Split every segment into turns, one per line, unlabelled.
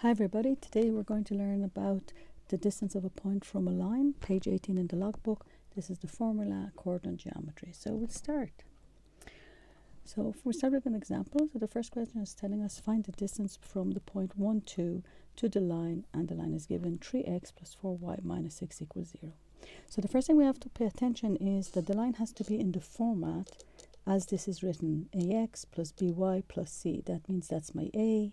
Hi everybody, today we're going to learn about the distance of a point from a line, page 18 in the logbook. This is the formula, coordinate geometry. So we'll start. So if we start with an example, so the first question is telling us find the distance from the point 1, 2 to the line, and the line is given 3x plus 4y minus 6 equals 0. So the first thing we have to pay attention is that the line has to be in the format as this is written, ax plus by plus c. That means that's my a,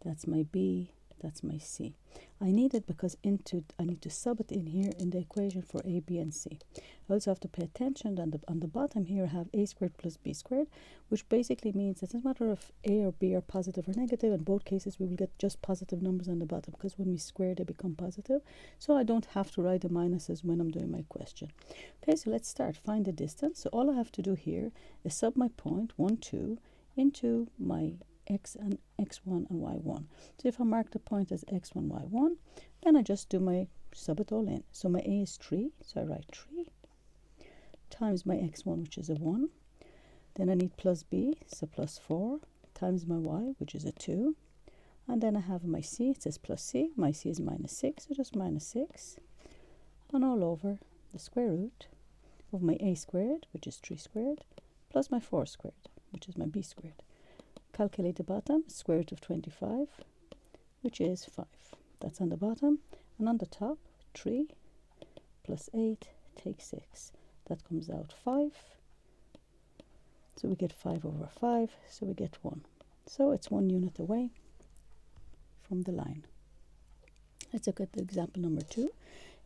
that's my b, that's my c. I need it because I need to sub it in here in the equation for a, b, and c. I also have to pay attention that on the bottom here I have a squared plus b squared, which basically means it doesn't matter if a or b are positive or negative. In both cases we will get just positive numbers on the bottom because when we square they become positive. So I don't have to write the minuses when I'm doing my question. Okay, so let's start. Find the distance. So all I have to do here is sub my point 1, 2 into my x and x1 and y1. So if I mark the point as x1, y1, then I just do my sub it all in. So my a is 3, so I write 3 times my x1, which is a 1. Then I need plus b, so plus 4 times my y, which is a 2. And then I have my c, it says plus c, my c is minus 6, so just minus 6. And all over the square root of my a squared, which is 3 squared, plus my 4 squared, which is my b squared. Calculate the bottom, square root of 25, which is 5. That's on the bottom. And on the top, 3 plus 8 take 6. That comes out 5. So we get 5 over 5, so we get 1. So it's 1 unit away from the line. Let's look at the example number 2.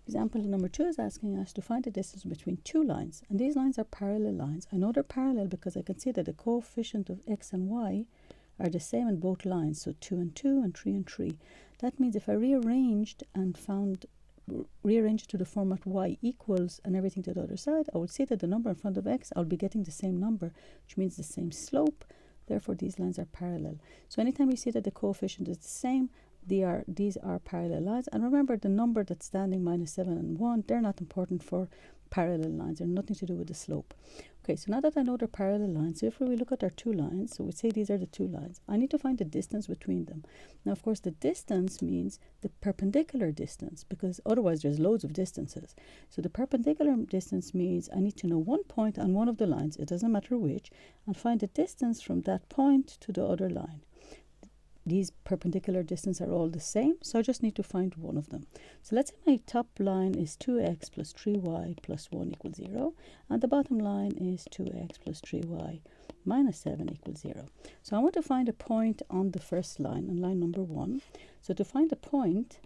Example number 2 is asking us to find the distance between two lines. And these lines are parallel lines. I know they're parallel because I can see that the coefficient of x and y are the same in both lines. So 2 and 2 and 3 and 3. That means if I rearranged it to the format y equals and everything to the other side, I would see that the number in front of x, I'll be getting the same number, which means the same slope. Therefore, these lines are parallel. So anytime you see that the coefficient is the same, these are parallel lines. And remember, the number that's standing minus 7 and 1, they're not important for parallel lines. They're nothing to do with the slope. Okay, so now that I know they're parallel lines, so if we look at our two lines, so we say these are the two lines, I need to find the distance between them. Now, of course, the distance means the perpendicular distance, because otherwise there's loads of distances. So the perpendicular distance means I need to know one point on one of the lines, it doesn't matter which, and find the distance from that point to the other line. These perpendicular distances are all the same, so I just need to find one of them. So let's say my top line is 2x plus 3y plus 1 equals 0, and the bottom line is 2x plus 3y minus 7 equals 0. So I want to find a point on the first line, on line number 1. So to find the point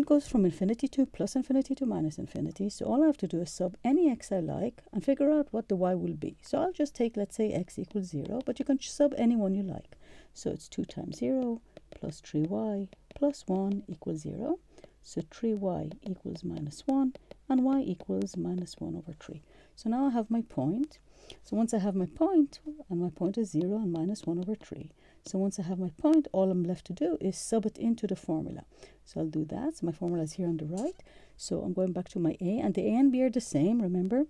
goes from infinity to plus infinity to minus infinity. So all I have to do is sub any x I like and figure out what the y will be. So I'll just take, let's say, x equals 0, but you can sub any one you like. So it's 2 times 0 plus 3y plus 1 equals 0. So 3y equals minus 1 and y equals minus 1 over 3. So now I have my point. So once I have my point, and my point is 0 and minus 1 over 3. So once I have my point, all I'm left to do is sub it into the formula. So I'll do that. So my formula is here on the right. So I'm going back to my a, and the a and b are the same. Remember,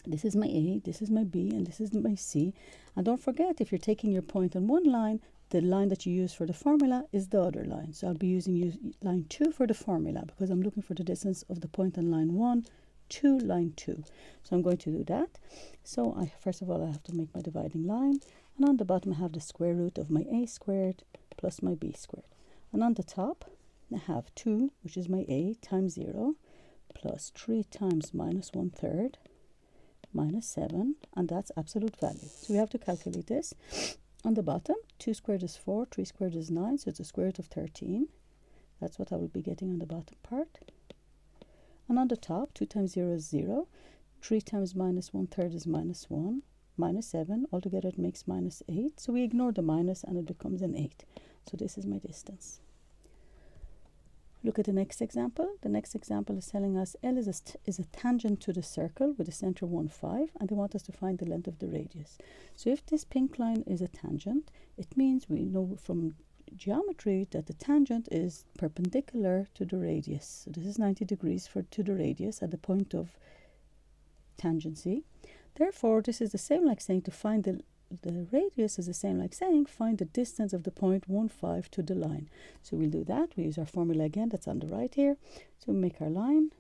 this is my a, this is my b, and this is my c. And don't forget, if you're taking your point on one line, the line that you use for the formula is the other line. So I'll be using line 2 for the formula because I'm looking for the distance of the point on line 1 to line 2. So I'm going to do that. So first of all, I have to make my dividing line. And on the bottom, I have the square root of my a squared plus my b squared. And on the top, I have 2, which is my a, times 0, plus 3 times minus 1/3, minus 7, and that's absolute value. So we have to calculate this. On the bottom, 2 squared is 4, 3 squared is 9, so it's a square root of 13. That's what I will be getting on the bottom part. And on the top, 2 times 0 is 0, 3 times minus 1/3 is minus 1, minus 7, altogether it makes minus 8. So we ignore the minus and it becomes an 8. So this is my distance. Look at the next example. The next example is telling us L is a tangent to the circle with a center 1, 5, and they want us to find the length of the radius. So if this pink line is a tangent, it means we know from geometry that the tangent is perpendicular to the radius. So this is 90 degrees to the radius at the point of tangency. Therefore, this is the same like saying to find the the radius is the same like saying find the distance of the point 1, 5 to the line. So we'll do that. We use our formula again that's on the right here. So we make our line,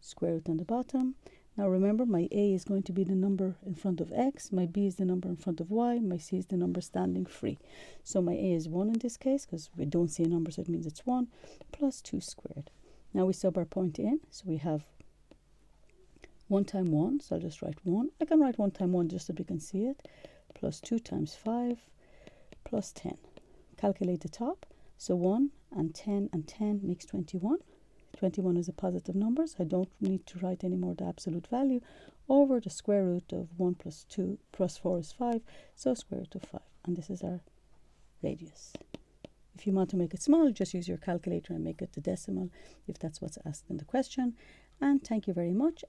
square root on the bottom. Now remember, my a is going to be the number in front of x, my b is the number in front of y, my c is the number standing free. So my a is 1 in this case, because we don't see a number, so it means it's 1, plus 2 squared. Now we sub our point in, so we have 1 times 1, so I'll just write 1. I can write 1 times 1 just so we can see it, plus 2 times 5, plus 10. Calculate the top, so 1 and 10 makes 21. 21 is a positive number, so I don't need to write any more the absolute value, over the square root of 1 plus 2 plus 4 is 5, so square root of 5. And this is our radius. If you want to make it small, just use your calculator and make it the decimal if that's what's asked in the question. And thank you very much.